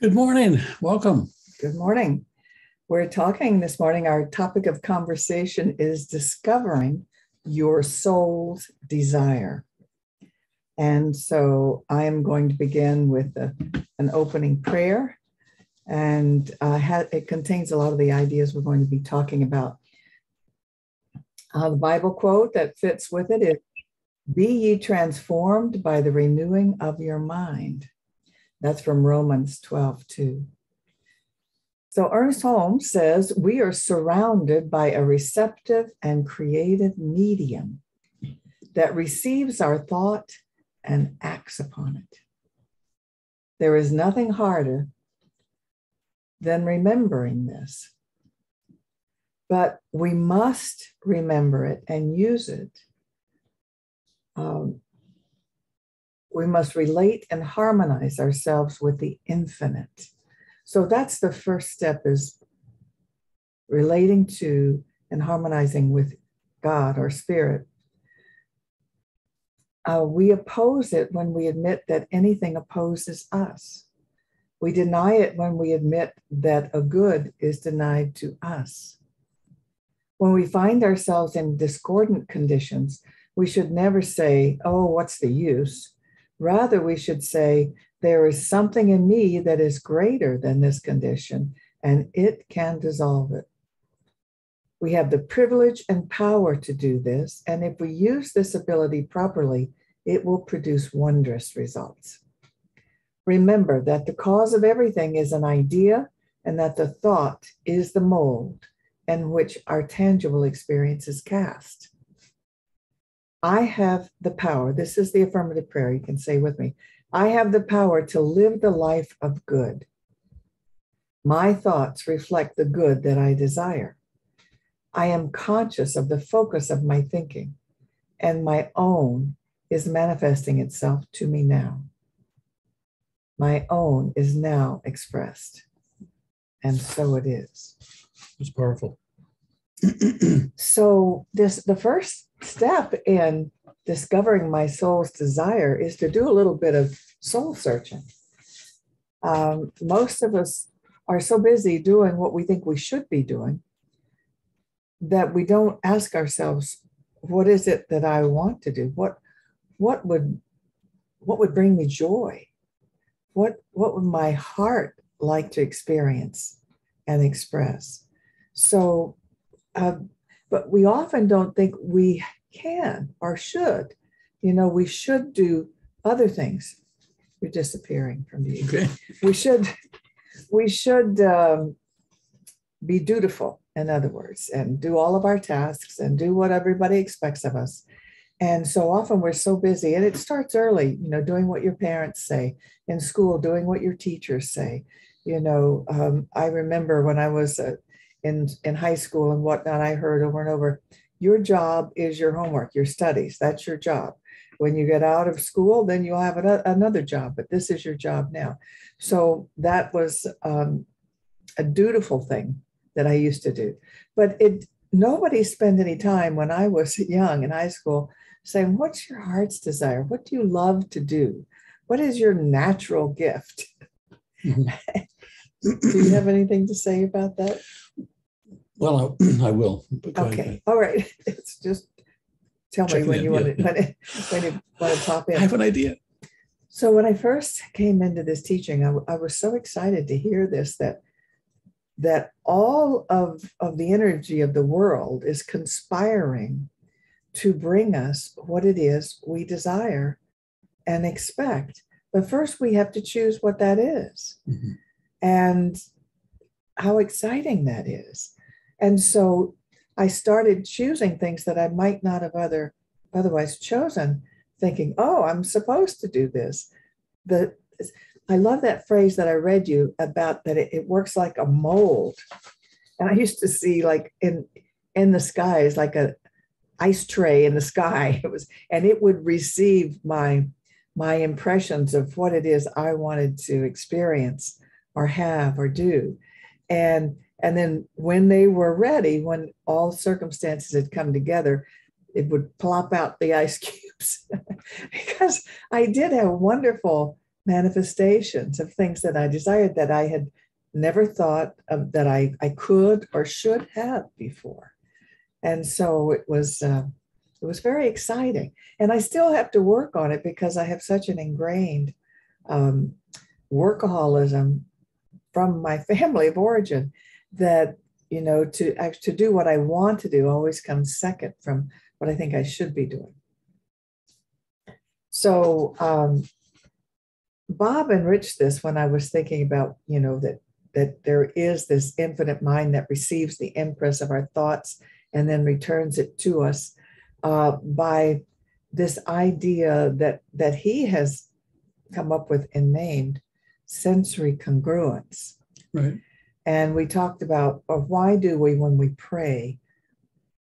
Good morning. Welcome. Good morning. We're talking this morning, our topic of conversation is discovering your soul's desire. And so I am going to begin with an opening prayer. And it contains a lot of the ideas we're going to be talking about. The Bible quote that fits with it is, "Be ye transformed by the renewing of your mind." That's from Romans 12:2. So Ernest Holmes says, we are surrounded by a receptive and creative medium that receives our thought and acts upon it. There is nothing harder than remembering this, but we must remember it and use it. We must relate and harmonize ourselves with the infinite. So that's the first step, is relating to and harmonizing with God or spirit. We oppose it when we admit that anything opposes us. We deny it when we admit that a good is denied to us. When we find ourselves in discordant conditions, we should never say, "Oh, what's the use?" Rather, we should say, there is something in me that is greater than this condition, and it can dissolve it. We have the privilege and power to do this, and if we use this ability properly, it will produce wondrous results. Remember that the cause of everything is an idea, and that the thought is the mold in which our tangible experience is cast. I have the power. This is the affirmative prayer. You can say with me. I have the power to live the life of good. My thoughts reflect the good that I desire. I am conscious of the focus of my thinking, and my own is manifesting itself to me now. My own is now expressed, and so it is. It's powerful. So the first step in discovering my soul's desire is to do a little bit of soul searching. Most of us are so busy doing what we think we should be doing that we don't ask ourselves, what is it that I want to do? What would bring me joy? What would my heart like to experience and express? So, but we often don't think we can or should. We should do other things. You're disappearing from you. Okay. We should be dutiful, in other words, and do all of our tasks and do what everybody expects of us. And so often we're so busy, and it starts early, doing what your parents say, in school, doing what your teachers say. I remember when I was in high school and whatnot, I heard over and over, your job is your homework, your studies, that's your job. When you get out of school, then you'll have another job, but this is your job now. So that was a dutiful thing that I used to do. But nobody spent any time when I was young in high school saying, what's your heart's desire? What do you love to do? What is your natural gift? Mm-hmm. Do you have anything to say about that? Well, I will. Okay. All right. It's just tell me when you want to pop in. I have an idea. So when I first came into this teaching, I was so excited to hear this, that all of the energy of the world is conspiring to bring us what it is we desire and expect. But first we have to choose what that is. Mm-hmm. And how exciting that is. And so I started choosing things that I might not have otherwise chosen, thinking, oh, I'm supposed to do this. I love that phrase that I read you about, that it works like a mold. And I used to see, like in the skies, like a ice tray in the sky. It would receive my impressions of what it is I wanted to experience or have or do. And then when they were ready, when all circumstances had come together, it would plop out the ice cubes because I did have wonderful manifestations of things that I desired that I had never thought of that I could or should have before. And so it was very exciting. And I still have to work on it because I have such an ingrained um, workaholism from my family of origin that, you know, to do what I want to do always comes second from what I think I should be doing. So Bob enriched this when I was thinking about, you know, that there is this infinite mind that receives the impress of our thoughts and then returns it to us by this idea that he has come up with and named sensory congruence. Right. And we talked about why do we, when we pray,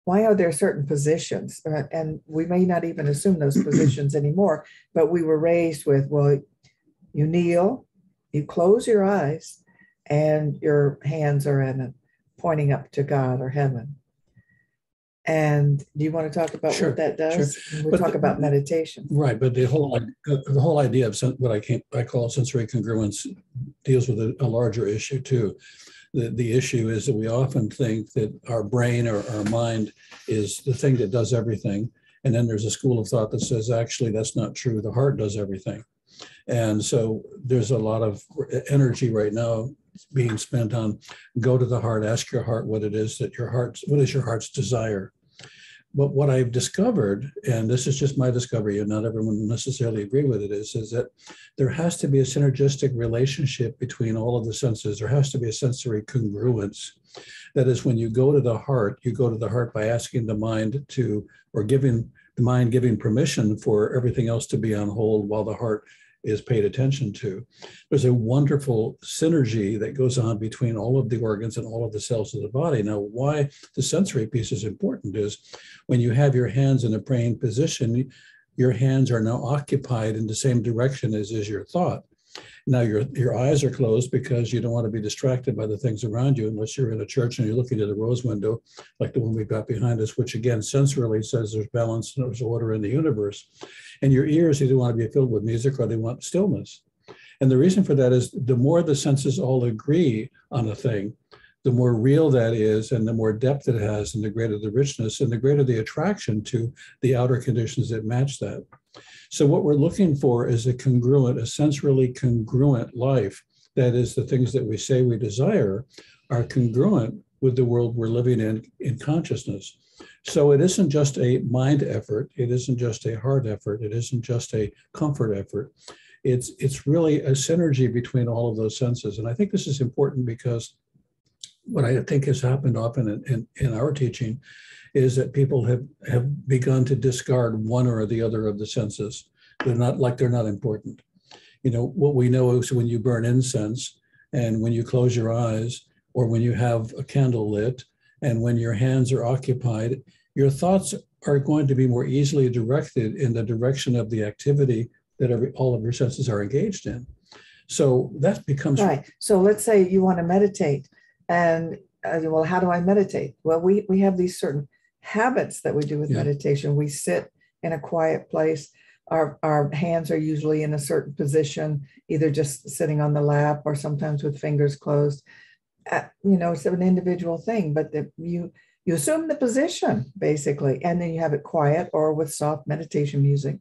why are there certain positions? And we may not even assume those positions anymore, but we were raised with, well, you kneel, you close your eyes, and your hands are pointing up to God or heaven. And do you want to talk about Sure, what that does? sure. We'll But talk about meditation. Right, but the whole idea of what I call sensory congruence deals with a larger issue too. The issue is that we often think that our brain or our mind is the thing that does everything. And then there's a school of thought that says, actually, that's not true. The heart does everything. And so there's a lot of energy right now being spent on go to the heart, ask your heart what it is that what is your heart's desire? But what I've discovered, and this is just my discovery, and not everyone will necessarily agree with it, is that there has to be a synergistic relationship between all of the senses. There has to be a sensory congruence. That is, when you go to the heart, you go to the heart by asking the mind to, or giving the mind giving permission for everything else to be on hold while the heart is paid attention to. There's a wonderful synergy that goes on between all of the organs and all of the cells of the body. Now, why the sensory piece is important is when you have your hands in a praying position, your hands are now occupied in the same direction as is your thought. Now your eyes are closed because you don't want to be distracted by the things around you unless you're in a church and you're looking at a rose window like the one we've got behind us, which again, sensorily says there's balance and there's order in the universe. And your ears either want to be filled with music or they want stillness. And the reason for that is the more the senses all agree on a thing, the more real that is and the more depth it has and the greater the richness and the greater the attraction to the outer conditions that match that. So what we're looking for is a sensorily congruent life. That is, the things that we say we desire are congruent with the world we're living in consciousness. So it isn't just a mind effort. It isn't just a heart effort. It isn't just a comfort effort. It's really a synergy between all of those senses. And I think this is important because what I think has happened often in our teaching is that people have begun to discard one or the other of the senses. They're not important. You know, what we know is when you burn incense and when you close your eyes or when you have a candle lit and when your hands are occupied, your thoughts are going to be more easily directed in the direction of the activity that all of your senses are engaged in. So that becomes right. So let's say you want to meditate and well, how do I meditate? Well, we have these certain habits that we do with meditation. We sit in a quiet place. Our hands are usually in a certain position, either just sitting on the lap or sometimes with fingers closed. It's an individual thing, but you assume the position basically, and then you have it quiet or with soft meditation music.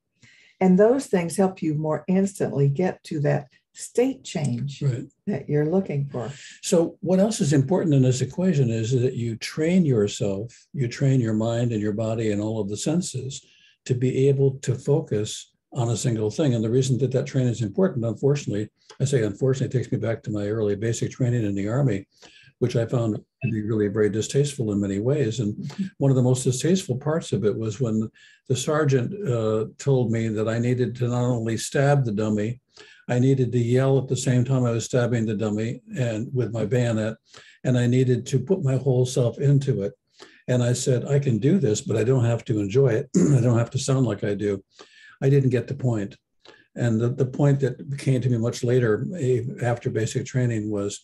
And those things help you more instantly get to that state change that you're looking for. So what else is important in this equation is that you train yourself, you train your mind and your body and all of the senses to be able to focus on a single thing. And the reason that training is important, unfortunately, it takes me back to my early basic training in the Army, which I found to be really very distasteful in many ways. And one of the most distasteful parts of it was when the sergeant told me that I needed to not only stab the dummy, I needed to yell at the same time I was stabbing the dummy and with my bayonet, and I needed to put my whole self into it. And I said, I can do this, but I don't have to enjoy it. I don't have to sound like I do. I didn't get the point. And the point that came to me much later after basic training was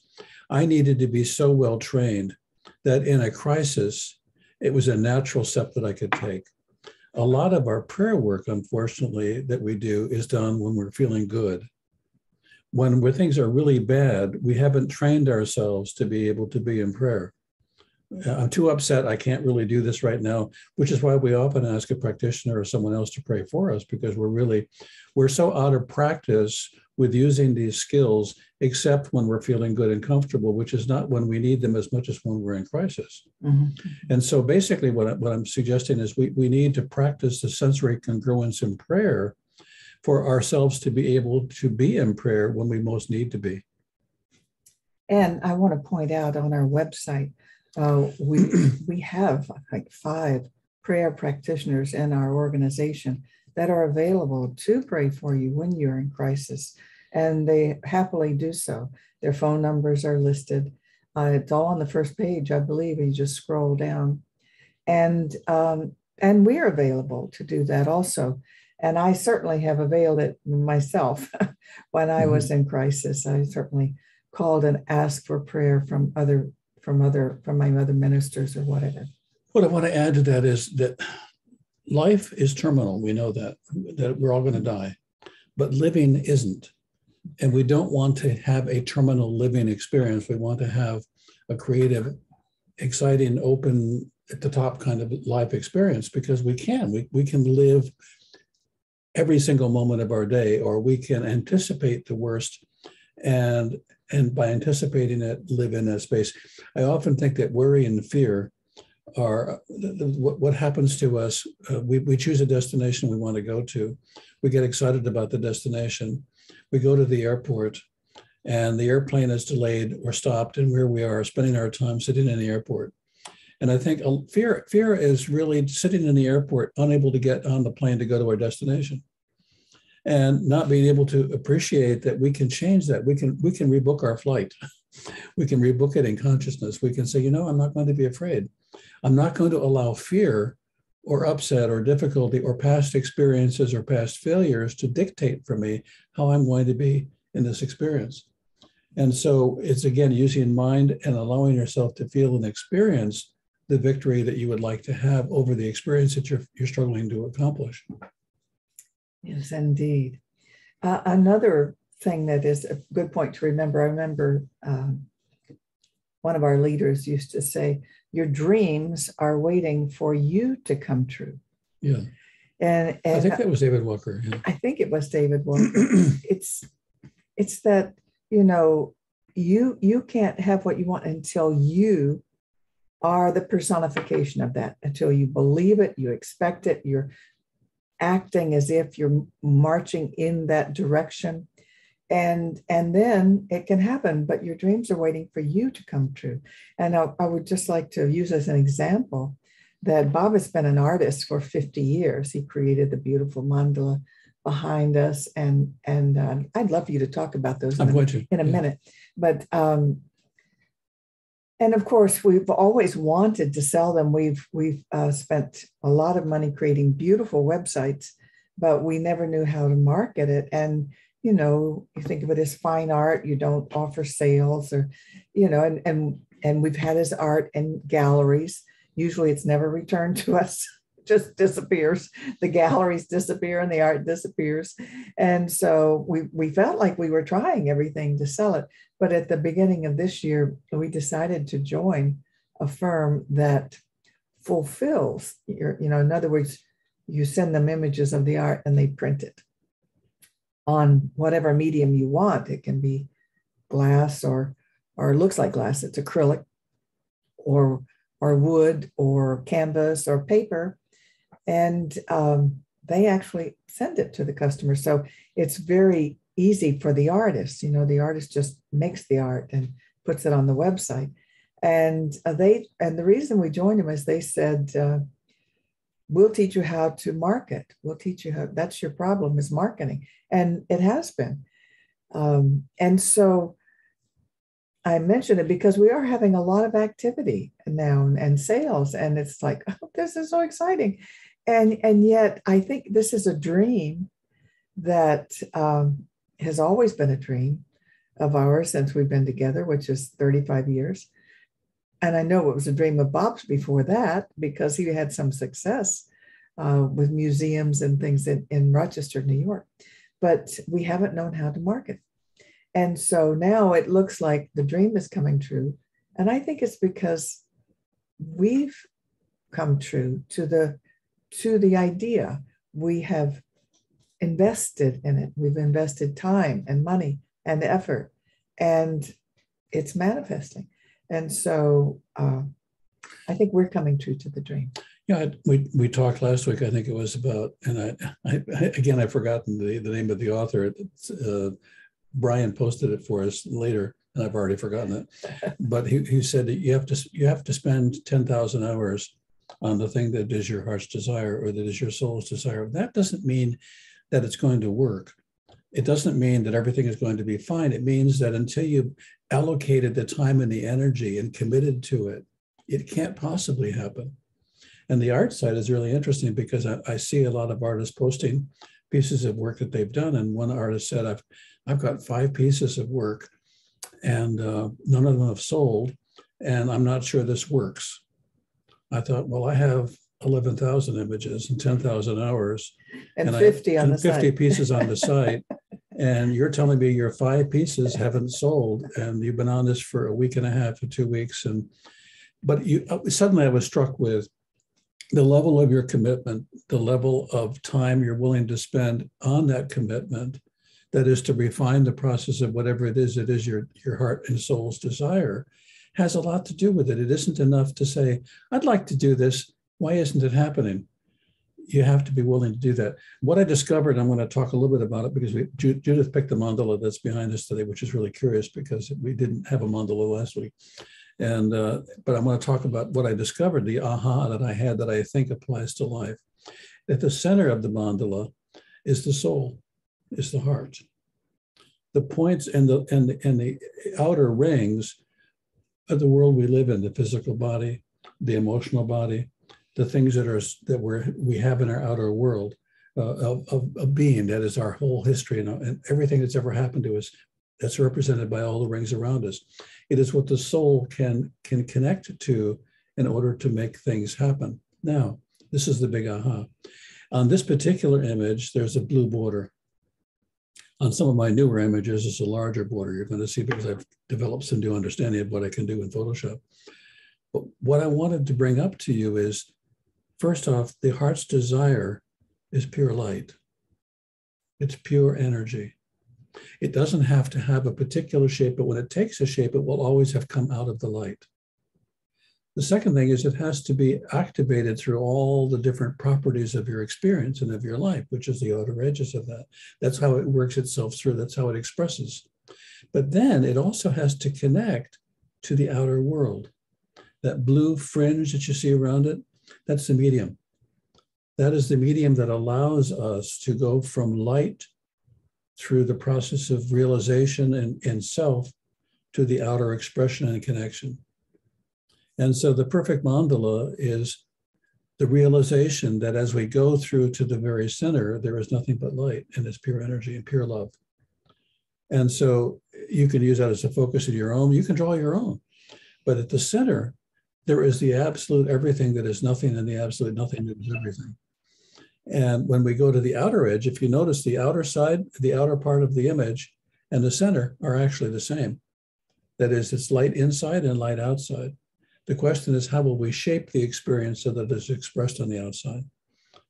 I needed to be so well trained that in a crisis, it was a natural step that I could take. A lot of our prayer work, unfortunately, that we do is done when we're feeling good. When things are really bad, we haven't trained ourselves to be able to be in prayer. I'm too upset. I can't really do this right now, which is why we often ask a practitioner or someone else to pray for us, because we're so out of practice with using these skills, except when we're feeling good and comfortable, which is not when we need them as much as when we're in crisis. Mhm. And so basically what I'm suggesting is we need to practice the sensory congruence in prayer for ourselves to be able to be in prayer when we most need to be. And I want to point out on our website, we have like 5 prayer practitioners in our organization that are available to pray for you when you're in crisis, and they happily do so. Their phone numbers are listed. It's all on the first page, I believe. You just scroll down, and we're available to do that also. And I certainly have availed it myself when I was in crisis. I certainly called and asked for prayer from my other ministers or whatever. What I want to add to that is that life is terminal. We know that we're all going to die, but living isn't. And we don't want to have a terminal living experience. We want to have a creative, exciting, open, at the top kind of life experience, because we can live every single moment of our day, or we can anticipate the worst and by anticipating it, live in that space. I often think that worry and fear are what happens to us. We choose a destination we want to go to. We get excited about the destination. We go to the airport and the airplane is delayed or stopped, and where we are spending our time sitting in the airport. And I think fear is really sitting in the airport, unable to get on the plane to go to our destination, and not being able to appreciate that we can change that. We can rebook our flight. We can rebook it in consciousness. We can say, I'm not going to be afraid. I'm not going to allow fear or upset or difficulty or past experiences or past failures to dictate for me how I'm going to be in this experience. And so it's, again, using mind and allowing yourself to feel and experience the victory that you would like to have over the experience that you're struggling to accomplish. Yes, indeed. Another thing that is a good point to remember, I remember one of our leaders used to say, your dreams are waiting for you to come true. Yeah. And I think that was David Walker. Yeah. I think it was David Walker. It's that, you can't have what you want until you are the personification of that, until you believe it, you expect it, you're acting as if you're marching in that direction. And then it can happen, but your dreams are waiting for you to come true. And I would just like to use as an example that Bob has been an artist for 50 years. He created the beautiful mandala behind us. And I'd love for you to talk about those in a minute. But, and of course, we've always wanted to sell them. We've spent a lot of money creating beautiful websites, but we never knew how to market it. And you think of it as fine art. You don't offer sales, or and we've had his art in galleries. Usually, it's never returned to us. It just disappears. The galleries disappear and the art disappears. And so we felt like we were trying everything to sell it. But at the beginning of this year, we decided to join a firm that fulfills in other words, you send them images of the art and they print it on whatever medium you want. It can be glass or looks like glass. It's acrylic or wood or canvas or paper. And they actually send it to the customer. So it's very easy for the artist. The artist just makes the art and puts it on the website. And the reason we joined them is they said, we'll teach you how to market. We'll teach you how. That's your problem, is marketing. And it has been. And so I mention it because we are having a lot of activity now and sales. And it's like, oh, this is so exciting. And yet I think this is a dream that has always been a dream of ours since we've been together, which is 35 years. And I know it was a dream of Bob's before that, because he had some success with museums and things in Rochester, New York. But we haven't known how to market. And so now it looks like the dream is coming true. And I think it's because we've come true to the idea. We have invested in it. We've invested time and money and effort, and it's manifesting. And so I think we're coming true to the dream. Yeah, we talked last week. I think it was about, and I've forgotten the name of the author. Brian posted it for us later, and I've already forgotten it. But he said that you have to spend 10,000 hours on the thing that is your heart's desire or that is your soul's desire. That doesn't mean that it's going to work. It doesn't mean that everything is going to be fine. It means that until you've allocated the time and the energy and committed to it, it can't possibly happen. And the art side is really interesting because I see a lot of artists posting pieces of work that they've done. And one artist said, I've got 5 pieces of work and none of them have sold. And I'm not sure this works. I thought, well, I have 11,000 images and 10,000 hours. And 50 on the site. 50 pieces on the site. And you're telling me your 5 pieces haven't sold and you've been on this for a week and a half or 2 weeks. But suddenly I was struck with the level of your commitment, the level of time you're willing to spend on that commitment, that is to refine the process of whatever it is your heart and soul's desire, has a lot to do with it. It isn't enough to say, I'd like to do this. Why isn't it happening? You have to be willing to do that. What I discovered, I'm going to talk a little bit about it because Judith picked the mandala that's behind us today, which is really curious because we didn't have a mandala last week. And but I'm going to talk about what I discovered, the aha that I had that I think applies to life. At the center of the mandala is the soul, is the heart. The points and the outer rings of the world we live in, the physical body, the emotional body, the things that we have in our outer world of being, that is our whole history and everything that's ever happened to us. That's represented by all the rings around us. It is what the soul can connect to in order to make things happen. Now, this is the big aha. On this particular image, there's a blue border. On some of my newer images, it's a larger border. You're going to see because I've developed some new understanding of what I can do in Photoshop. But what I wanted to bring up to you is, first off, the heart's desire is pure light. It's pure energy. It doesn't have to have a particular shape, but when it takes a shape, it will always have come out of the light. The second thing is it has to be activated through all the different properties of your experience and of your life, which is the outer edges of that. That's how it works itself through. That's how it expresses. But then it also has to connect to the outer world. That blue fringe that you see around it, that's the medium. That is the medium that allows us to go from light through the process of realization and self to the outer expression and connection. And so the perfect mandala is the realization that as we go through to the very center, there is nothing but light and it's pure energy and pure love. And so you can use that as a focus of your own. You can draw your own. But at the center, there is the absolute everything that is nothing and the absolute nothing that is everything. And when we go to the outer edge, if you notice the outer side, the outer part of the image and the center are actually the same. That is, it's light inside and light outside. The question is, how will we shape the experience so that it's expressed on the outside?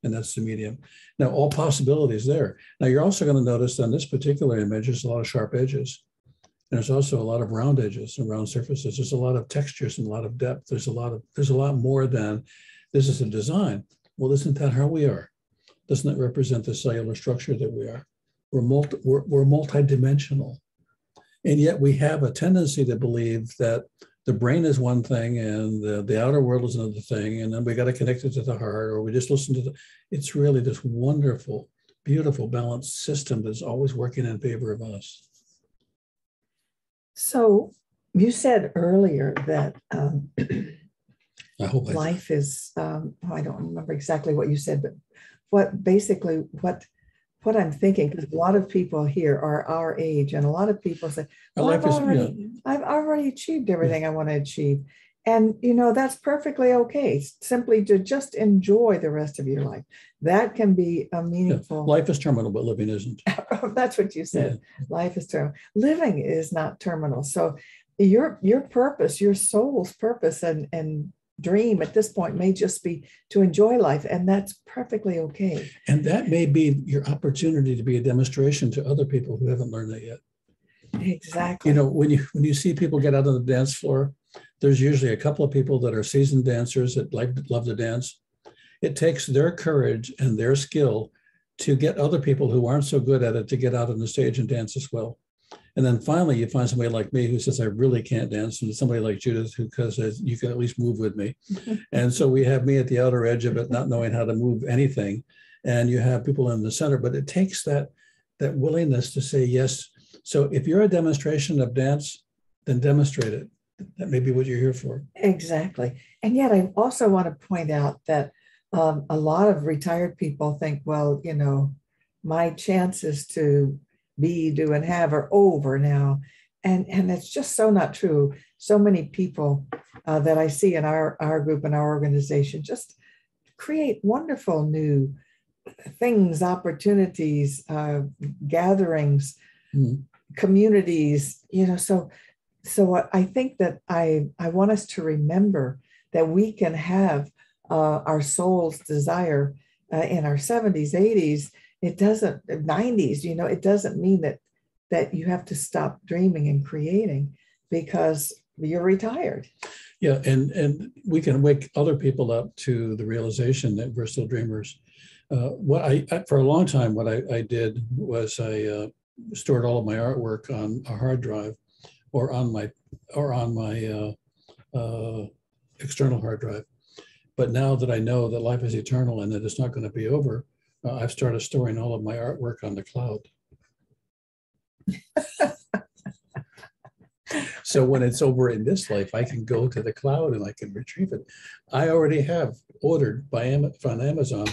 And that's the medium. Now, all possibilities there. Now, you're also going to notice on this particular image, there's a lot of sharp edges. And there's also a lot of round edges and round surfaces. There's a lot of textures and a lot of depth. There's a lot more than this is a design. Well, isn't that how we are? Doesn't it represent the cellular structure that we are? We're multidimensional. And yet we have a tendency to believe that the brain is one thing and the outer world is another thing. And then we got to connect it to the heart, or we just listen to it's really this wonderful, beautiful, balanced system that's always working in favor of us. So you said earlier that I hope life is, I don't remember exactly what you said, but what I'm thinking, because a lot of people here are our age, and a lot of people say, well, I've already achieved everything I want to achieve. And, that's perfectly okay. Simply to just enjoy the rest of your life. That can be a meaningful. Life is terminal, but living isn't. That's what you said. Life is terminal. Living is not terminal. So your purpose, your soul's purpose and dream at this point may just be to enjoy life, and that's perfectly okay. And that may be your opportunity to be a demonstration to other people who haven't learned that yet. Exactly. You know, when you see people get out on the dance floor, there's usually a couple of people that are seasoned dancers that love to dance. It takes their courage and their skill to get other people who aren't so good at it to get out on the stage and dance as well. And then finally, you find somebody like me who says, I really can't dance, and somebody like Judith who says, you can at least move with me. And so we have me at the outer edge of it, not knowing how to move anything. And you have people in the center, but it takes that willingness to say yes. So if you're a demonstration of dance, then demonstrate it. That may be what you're here for. Exactly. And yet I also want to point out that a lot of retired people think, well, you know, my chances to be, do, and have are over now. And it's just so not true. So many people that I see in our group and our organization just create wonderful new things, opportunities, gatherings, communities, you know, so I think that I want us to remember that we can have our soul's desire in our 70s, 80s. It doesn't, 90s, you know, it doesn't mean that you have to stop dreaming and creating because you're retired. Yeah, and we can wake other people up to the realization that we're still dreamers. For a long time, what I did was I stored all of my artwork on a hard drive or on my external hard drive. But now that I know that life is eternal and that it's not going to be over, I've started storing all of my artwork on the cloud. So when it's over in this life, I can go to the cloud and I can retrieve it. I already have ordered from Amazon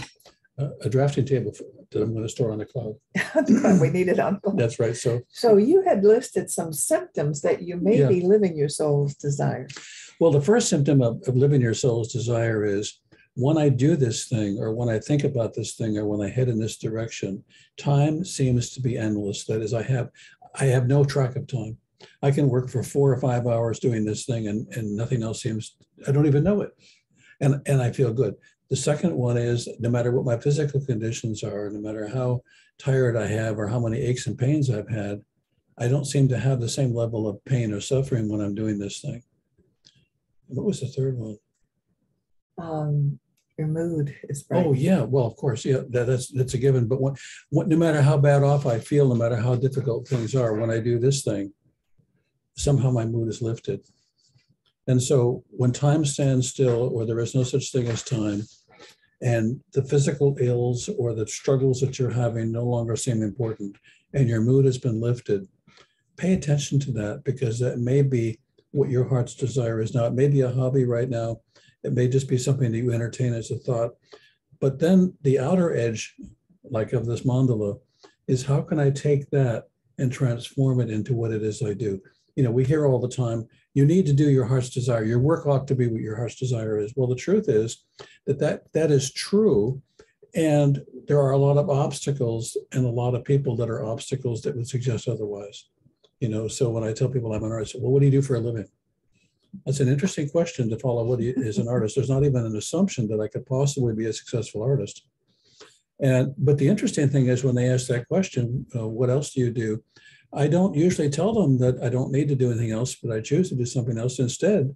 a drafting table that I'm going to store on the cloud. We need it on cloud. That's right. So you had listed some symptoms that you may be living your soul's desire. Well, the first symptom of living your soul's desire is when I do this thing, or when I think about this thing, or when I head in this direction, time seems to be endless. That is, I have no track of time. I can work for 4 or 5 hours doing this thing and nothing else seems, I don't even know it. And I feel good. The second one is no matter what my physical conditions are, no matter how tired I have or how many aches and pains I've had, I don't seem to have the same level of pain or suffering when I'm doing this thing. What was the third one? Your mood is bright. Oh yeah, well of course, yeah, that's a given. But no matter how bad off I feel, no matter how difficult things are, when I do this thing, somehow my mood is lifted. And so when time stands still, or there is no such thing as time, and the physical ills or the struggles that you're having no longer seem important, and your mood has been lifted, pay attention to that, because that may be what your heart's desire is now. It may be a hobby right now. It may just be something that you entertain as a thought. But then the outer edge, like of this mandala, is how can I take that and transform it into what it is I do? You know, we hear all the time, you need to do your heart's desire. Your work ought to be what your heart's desire is. Well, the truth is that is true. And there are a lot of obstacles and a lot of people that are obstacles that would suggest otherwise. You know, so when I tell people I'm an artist, well, what do you do for a living? That's an interesting question to follow. What is an artist? There's not even an assumption that I could possibly be a successful artist. But the interesting thing is when they ask that question, what else do you do? I don't usually tell them that I don't need to do anything else, but I choose to do something else. Instead,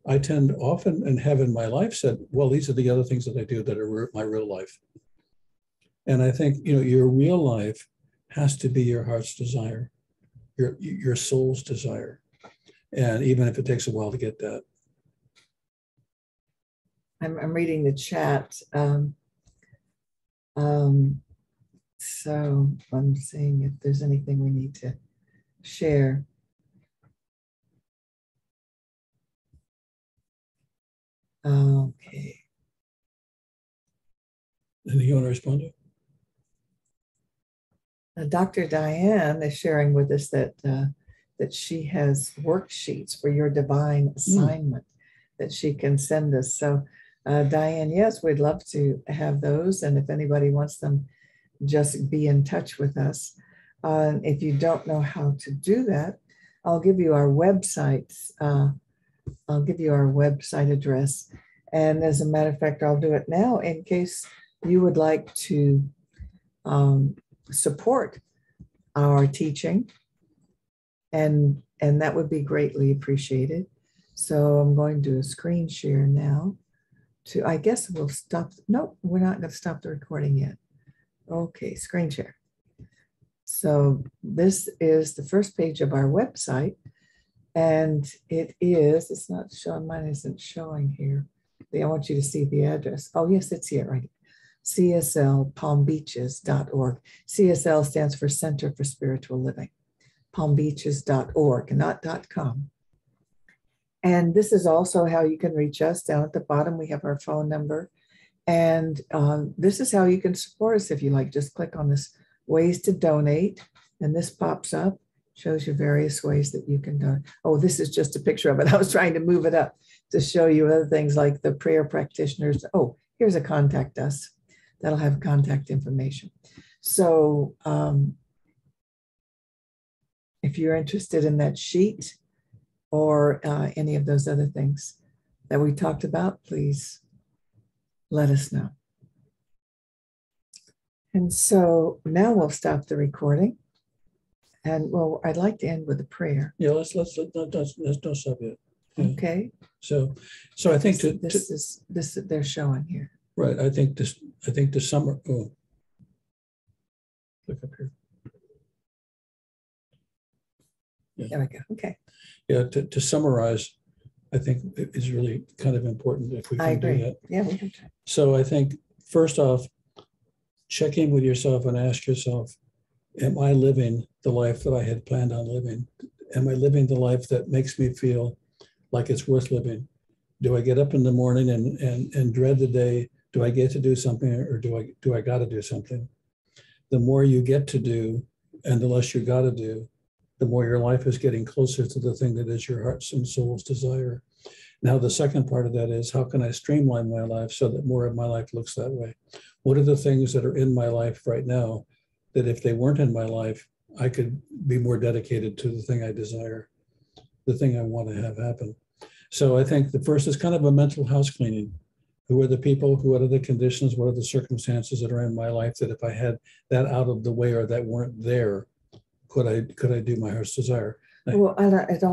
I tend often and have in my life said, well, these are the other things that I do that are my real life. And I think, you know, your real life has to be your heart's desire, your soul's desire. And even if it takes a while to get that. I'm reading the chat. So I'm seeing if there's anything we need to share. Okay. Anything you want to respond to? Dr. Diane is sharing with us that she has worksheets for your divine assignment that she can send us. So Diane, yes, we'd love to have those. And if anybody wants them, just be in touch with us. If you don't know how to do that, I'll give you our websites. I'll give you our website address. And as a matter of fact, I'll do it now in case you would like to support our teaching. And that would be greatly appreciated. So I'm going to do a screen share now. I guess we'll stop. Nope, we're not going to stop the recording yet. Okay, screen share. So this is the first page of our website. And it's not showing, mine isn't showing here. I want you to see the address. Oh, yes, it's here, right? CSLPalmBeaches.org. CSL stands for Center for Spiritual Living. PalmBeaches.org, not .com. And this is also how you can reach us. Down at the bottom, we have our phone number. And this is how you can support us if you like. Just click on this ways to donate. And this pops up, shows you various ways that you can donate. Oh, this is just a picture of it. I was trying to move it up to show you other things like the prayer practitioners. Oh, here's a contact us. That'll have contact information. So if you're interested in that sheet or any of those other things that we talked about, please let us know. And so now we'll stop the recording. And well, I'd like to end with a prayer. Yeah, let's don't stop yet. Yeah. Okay. So I think this they're showing here. Right. I think the summer. Oh, look up here. Yeah. There we go. Okay. Yeah. To summarize, I think it is really kind of important if we can do that. Yeah, we can try. So I think first off, check in with yourself and ask yourself, am I living the life that I had planned on living? Am I living the life that makes me feel like it's worth living? Do I get up in the morning and dread the day? Do I get to do something, or do I got to do something? The more you get to do and the less you got to do, the more your life is getting closer to the thing that is your heart's and soul's desire. Now, the second part of that is, how can I streamline my life so that more of my life looks that way? What are the things that are in my life right now that if they weren't in my life, I could be more dedicated to the thing I desire, the thing I want to have happen? So I think the first is kind of a mental house cleaning. Who are the people, what are the conditions, what are the circumstances that are in my life that if I had that out of the way or that weren't there, could I do my heart's desire? Well, I'd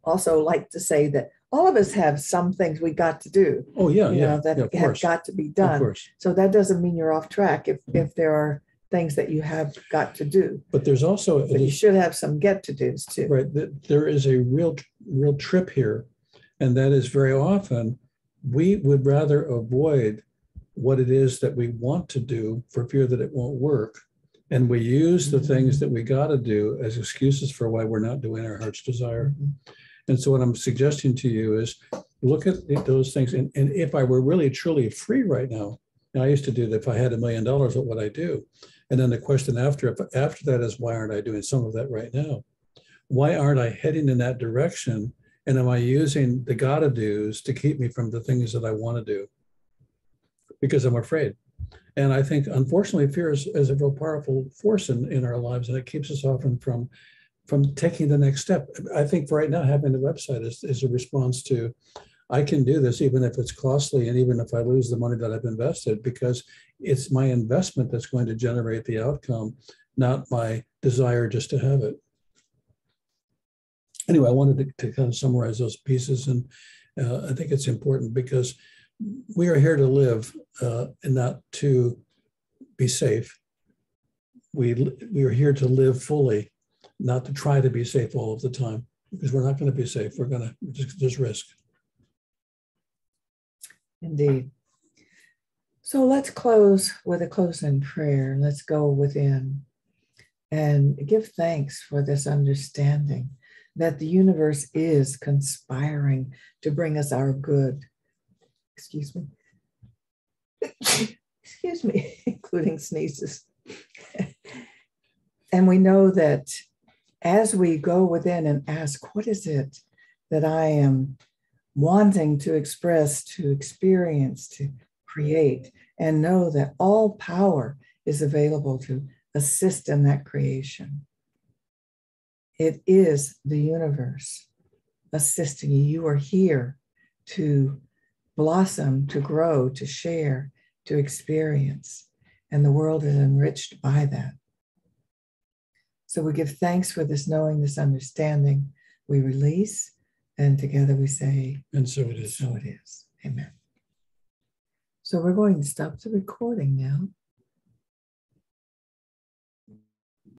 also like to say that all of us have some things we got to do. Oh, yeah, that have got to be done. Of course. So that doesn't mean you're off track if there are things that you have got to do. But there's also, but you should have some get to dos too. Right. There is a real trip here. And that is very often we would rather avoid what it is that we want to do for fear that it won't work. And we use the things that we got to do as excuses for why we're not doing our heart's desire. And so what I'm suggesting to you is look at those things. And if I were really, truly free right now, and I used to do that, if I had $1 million, what would I do? And then the question after that is, why aren't I doing some of that right now? Why aren't I heading in that direction? And am I using the gotta do's to keep me from the things that I want to do? Because I'm afraid. And I think, unfortunately, fear is a real powerful force in our lives, and it keeps us often from taking the next step. I think for right now, having a website is a response to, I can do this even if it's costly and even if I lose the money that I've invested, because it's my investment that's going to generate the outcome, not my desire just to have it. Anyway, I wanted to kind of summarize those pieces, and I think it's important because we are here to live and not to be safe. We are here to live fully, not to try to be safe all of the time, because we're not going to be safe. We're going to just risk. Indeed. So let's close with a closing prayer. Let's go within and give thanks for this understanding that the universe is conspiring to bring us our good. Excuse me. Excuse me, including sneezes. And we know that as we go within and ask, what is it that I am wanting to express, to experience, to create, and know that all power is available to assist in that creation. It is the universe assisting you. You are here to blossom, to grow, to share, to experience. And the world is enriched by that. So we give thanks for this knowing, this understanding. We release, and together we say, And so it is. so it is. Amen. So we're going to stop the recording now.